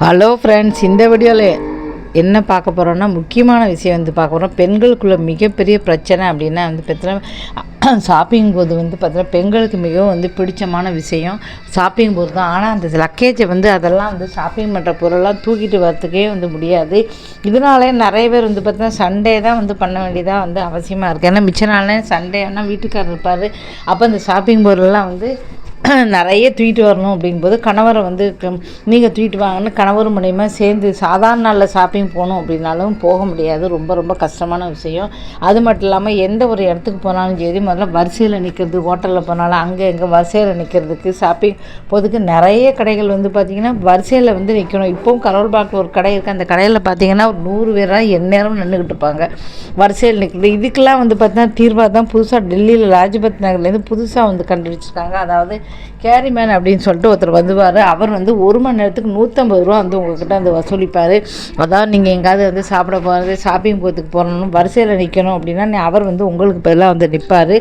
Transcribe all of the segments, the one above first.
Hello friends, இந்த வீடியோவில் என்ன பார்க்க போகிறோன்னா முக்கியமான விஷயம் பார்க்க போகிறோம். பெண்களுக்குள்ள மிகப்பெரிய பிரச்சனை அப்படின்னா பார்த்தீங்கன்னா ஷாப்பிங் போது பார்த்தீங்கன்னா பெண்களுக்கு மிகவும் பிடிச்சமான விஷயம் ஷாப்பிங் போது தான். ஆனால் அந்த லக்கேஜை அதெல்லாம் ஷாப்பிங் பண்ணுற பொருளெல்லாம் தூக்கிட்டு வரத்துக்கே முடியாது. இதனாலே நிறைய பேர் பார்த்தீங்கன்னா சண்டே தான் பண்ண வேண்டியதாக அவசியமாக இருக்குது. ஏன்னா மிச்ச நாளே சண்டேனா வீட்டுக்காரர் இருப்பார். அப்போ அந்த ஷாப்பிங் பொருளெல்லாம் நிறைய தூக்கிட்டு வரணும் அப்படிங்கும்போது கணவரை நீங்கள் தூக்கிட்டு வாங்கன்னு கணவர் மூலியமாக சேர்ந்து சாதாரண நாளில் ஷாப்பிங் போகணும் அப்படின்னாலும் போக முடியாது. ரொம்ப ரொம்ப கஷ்டமான விஷயம். அது மட்டும் இல்லாமல் எந்த ஒரு இடத்துக்கு போனாலும் சரி முதல்ல வரிசையில் நிற்கிறது, ஹோட்டலில் போனாலும் அங்கே எங்கே வரிசையில் நிற்கிறதுக்கு ஷாப்பிங் போகிறதுக்கு நிறைய கடைகள் பார்த்திங்கன்னா வரிசையில் நிற்கணும். இப்போவும் கரோல்பாக்கில் ஒரு கடை இருக்குது. அந்த கடையில் பார்த்திங்கன்னா ஒரு 100 பேராக எந்நேரம் நின்றுக்கிட்டு இருப்பாங்க வரிசையில் நிற்கிறது. இதுக்கெல்லாம் பார்த்தீங்கன்னா தீர்வாக தான் புதுசாக டெல்லியில் ராஜ்பத் நகர்லேருந்து புதுசாக கண்டுபிடிச்சிருக்காங்க. அதாவது கேரிமேன் அப்படின்னு சொல்லிட்டு ஒருத்தர் வருவார். அவர் 1 மணி நேரத்துக்கு 150 ரூபா உங்கள்கிட்ட வசூலிப்பார். அதாவது நீங்கள் எங்கேயாவது சாப்பிட போகிறது, ஷாப்பிங் போகிறதுக்கு போகணும், வரிசையில் நிற்கணும் அப்படின்னா அவர் உங்களுக்கு பதிலாக நிற்பார்.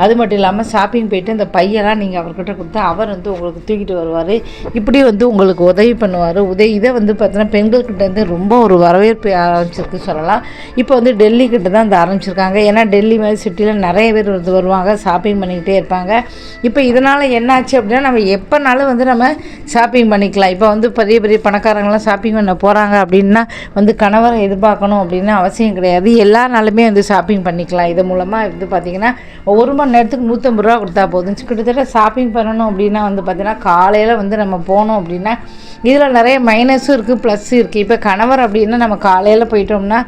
அது மட்டும் இல்லாமல் ஷாப்பிங் போயிட்டு இந்த பையெல்லாம் நீங்கள் அவர்கிட்ட கொடுத்தா அவர் உங்களுக்கு தூக்கிட்டு வருவார். இப்படி உங்களுக்கு உதவி பண்ணுவார். இதை பார்த்தீங்கன்னா பெண்கள்கிட்ட ரொம்ப ஒரு வரவேற்பு ஆரம்பிச்சிருக்கு சொல்லலாம். இப்போ டெல்லி கிட்ட தான் ஆரம்பிச்சிருக்காங்க. ஏன்னா டெல்லி மாதிரி சிட்டியில் நிறைய பேர் வருவாங்க, ஷாப்பிங் பண்ணிக்கிட்டே இருப்பாங்க. இப்போ இதனால் என்னாச்சு அப்படின்னா நம்ம எப்போனாலும் நம்ம ஷாப்பிங் பண்ணிக்கலாம். இப்போ பெரிய பெரிய பணக்காரங்களாம் ஷாப்பிங் பண்ண போகிறாங்க அப்படின்னா கணவரை எதிர்பார்க்கணும் அப்படின்னு அவசியம் கிடையாது. எல்லா நாளுமே ஷாப்பிங் பண்ணிக்கலாம். இது மூலமாக பார்த்திங்கன்னா 1 மணி நேரத்துக்கு 150 ரூபா கொடுத்தா போதும். கிட்டத்தட்ட ஷாப்பிங் பண்ணணும் அப்படின்னா பார்த்திங்கன்னா காலையில் நம்ம போனோம் அப்படின்னா இதில் நிறைய மைனஸும் இருக்குது, ப்ளஸ்ஸும் இருக்குது. இப்போ கணவர் அப்படின்னா நம்ம காலையில் போயிட்டோம்னா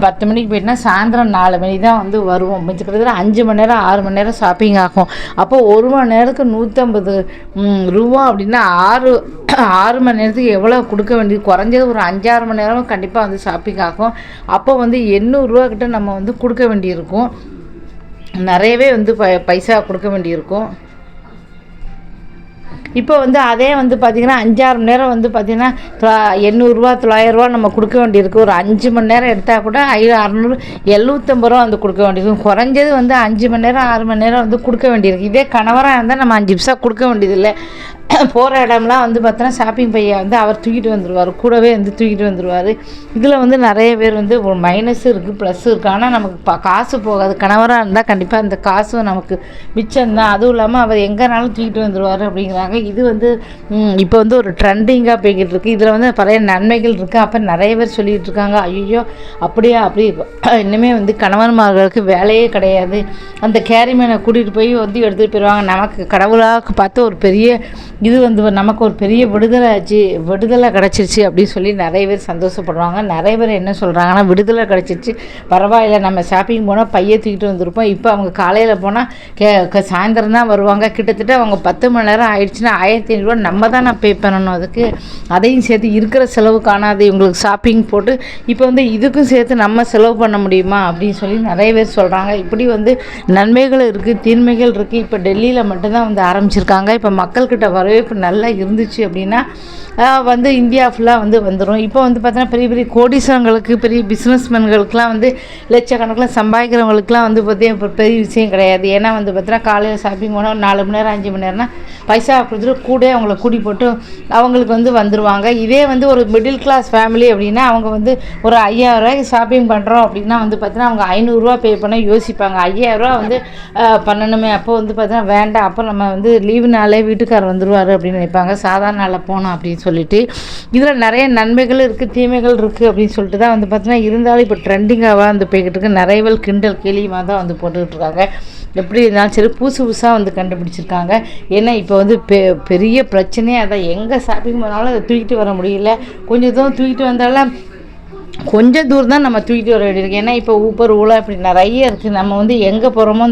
10 மணிக்கு போயிட்டுனா சாயந்தரம் 4 மணி தான் வருவோம். கிட்டத்தட்ட 5 மணி நேரம் 6 மணி நேரம் ஷாப்பிங் ஆகும். அப்போ 1 மணி நேரத்துக்கு 150 ரூபா அப்படின்னா 6 மணி நேரத்துக்கு எவ்வளோ கொடுக்க வேண்டியது? குறைஞ்சது ஒரு 5-6 மணி நேரம் கண்டிப்பாக ஷாப்பிங் ஆகும். அப்போ 800 ரூபா கிட்ட நம்ம கொடுக்க வேண்டியிருக்கும். நிறையவே பைசா கொடுக்க வேண்டியிருக்கும். இப்போ அதே பார்த்திங்கன்னா 5-6 மணி நேரம் பார்த்திங்கன்னா 800 ரூபா 900 ரூபா நம்ம கொடுக்க வேண்டியிருக்கு. ஒரு 5 மணி நேரம் எடுத்தால் கூட 600 750 ரூபா கொடுக்க வேண்டியிருக்கும். குறைஞ்சது 5 மணி நேரம் 6 மணி நேரம் கொடுக்க வேண்டியிருக்கு. இதே கணவராக இருந்தால் நம்ம 5 பைசா கொடுக்க வேண்டியதில்லை. போகிற இடம்லாம் பார்த்தோன்னா ஷாப்பிங் பையை அவர் தூக்கிட்டு வந்துடுவார், கூடவே தூக்கிட்டு வந்துடுவார். இதில் நிறைய பேர் ஒரு மைனஸும் இருக்குது, ப்ளஸ்ஸும் இருக்குது. ஆனால் நமக்கு காசு போகாது. கணவராக இருந்தால் கண்டிப்பாக அந்த காசும் நமக்கு மிச்சம்தான். அதுவும் இல்லாமல் அவர் எங்கேனாலும் தூக்கிட்டு வந்துடுவார் அப்படிங்கிறாங்க. இது இப்போ ஒரு ட்ரெண்டிங்காக போய்கிட்டு இருக்குது. இதில் பழைய நன்மைகள் இருக்குது. அப்போ நிறைய பேர் சொல்லிகிட்டு இருக்காங்க, ஐயோ அப்படியா அப்படி இன்னுமே கணவன்மார்களுக்கு வேலையே கிடையாது, அந்த கேரிமேனை கூட்டிகிட்டு போய் எடுத்துகிட்டு போயிடுவாங்க, நமக்கு கடவுளாக பார்த்து ஒரு பெரிய இது நமக்கு ஒரு பெரிய விடுதலை கிடச்சிருச்சு அப்படின்னு சொல்லி நிறைய பேர் சந்தோஷப்படுறாங்க. நிறைய பேர் என்ன சொல்கிறாங்கன்னா, விடுதலை கிடச்சிருச்சு பரவாயில்ல, நம்ம ஷாப்பிங் போனால் பையை தூக்கிட்டு வந்திருப்போம். இப்போ அவங்க காலையில் போனால் சாயந்தரம் தான் வருவாங்க. கிட்டத்தட்ட அவங்க 10 மணி நேரம் ஆயிடுச்சுன்னா 1500 ரூபா நம்ம தான் பே பண்ணணும். அதுக்கு அதையும் சேர்த்து இருக்கிற செலவு காணாது இவங்களுக்கு ஷாப்பிங் போட்டு இப்போ இதுக்கும் சேர்த்து நம்ம செலவு பண்ண முடியுமா அப்படின்னு சொல்லி நிறைய பேர் சொல்கிறாங்க. இப்படி நன்மைகள் இருக்குது, தீன்மைகள் இருக்குது. இப்போ டெல்லியில் மட்டும்தான் ஆரம்பிச்சிருக்காங்க. இப்போ மக்கள்கிட்ட வரவேற்பு நல்லா இருந்துச்சு அப்படின்னா இந்தியா ஃபுல்லாக வந்துடும். இப்போ பார்த்தீங்கன்னா பெரிய பெரிய கோடீஸ்வரங்களுக்கு, பெரிய பிஸ்னஸ்மேன்களுக்கெலாம் லட்சக்கணக்கில் சம்பாதிக்கிறவங்களுக்குலாம் பார்த்தீங்கன்னா இப்போ பெரிய விஷயம் கிடையாது. ஏன்னா பார்த்தீங்கன்னா காலையில் ஷாப்பிங் போனால் 4 மணி நேரம் 5 மணி நேரம்னா பைசா கொடுத்துட்டு கூட அவங்கள கூட்டி போட்டு அவங்களுக்கு வந்துடுவாங்க. இதே ஒரு மிடில் கிளாஸ் ஃபேமிலி அப்படின்னா அவங்க ஒரு 5000 ரூபாய்க்கு ஷாப்பிங் பண்ணுறோம் அப்படின்னா பார்த்தீங்கன்னா அவங்க 500 ரூபா பே பண்ண யோசிப்பாங்க. 5000 ரூபா பண்ணணுமே. அப்போ பார்த்தீங்கன்னா வேண்டாம், அப்போ நம்ம லீவு நாளே வீட்டுக்காரர் வந்துடுவார் அப்படின்னு நினைப்பாங்க, சாதாரண நாளில் போனோம் அப்படின்னு சொல்லிட்டு. இதில் நிறைய நன்மைகள் இருக்குது, தீமைகள் இருக்குது அப்படின்னு சொல்லிட்டு தான் பார்த்தீங்கன்னா இருந்தாலும் இப்போ ட்ரெண்டிங்காக போய்கிட்டு இருக்கு. நிறைய பேர் கிண்டல் கேலியுமாக தான் போட்டுக்கிட்டு இருக்காங்க. எப்படி இருந்தாலும் சரி புதுசாக கண்டுபிடிச்சிருக்காங்க. ஏன்னா இப்போ பெரிய பிரச்சனையே அதான். எங்கே ஷாப்பிங் போனாலும் அதை தூக்கிட்டு வர முடியல. கொஞ்சம் தூரம் தூக்கிட்டு வந்தாலும் கொஞ்சம் தூரம் தான் நம்ம தூக்கிட்டு வர வேண்டியிருக்கு. ஏன்னா இப்போ ஊப்பர் ஊழா இப்படி நிறைய இருக்குது. நம்ம எங்கே போகிறோமோ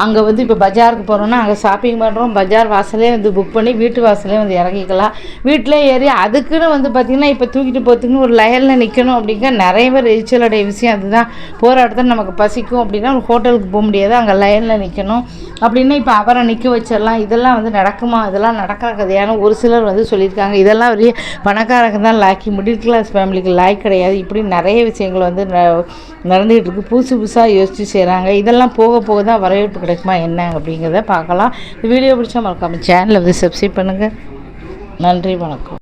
அங்கே இப்போ பஜாருக்கு போகிறோன்னா அங்கே ஷாப்பிங் பண்ணுறோம், பஜார் வாசலே புக் பண்ணி வீட்டு வாசலே இறங்கிக்கலாம். வீட்டிலே ஏறி அதுக்குன்னு பார்த்திங்கன்னா இப்போ தூக்கிட்டு போகிறதுக்குன்னு ஒரு லைனில் நிற்கணும் அப்படிங்கிற நிறைய பேர் எரிச்சலுடைய விஷயம் அதுதான். போகிற இடத்துல நமக்கு பசிக்கும் அப்படின்னா ஒரு ஹோட்டலுக்கு போக முடியாது, அங்கே லைனில் நிற்கணும் அப்படின்னா இப்போ அவரை நிற்க வச்சிடலாம். இதெல்லாம் நடக்குமா? இதெல்லாம் நடக்கிற கதையான ஒரு சிலர் சொல்லியிருக்காங்க. இதெல்லாம் ஒரு பணக்காரங்க தான் லாக்கி, மிடில் கிளாஸ் ஃபேமிலிக்கு லாய்க் கிடையாது. இப்படி நிறைய விஷயங்கள் நடந்துகிட்டு இருக்குது. புதுசாக யோசித்து செய்கிறாங்க. இதெல்லாம் போக போக தான் வரவேற்பு கிடைக்குமா என்ன அப்படிங்கிறத பார்க்கலாம். இந்த வீடியோ பிடிச்சா மறக்காமல் சேனலை சப்ஸ்கிரைப் பண்ணுங்கள். நன்றி, வணக்கம்.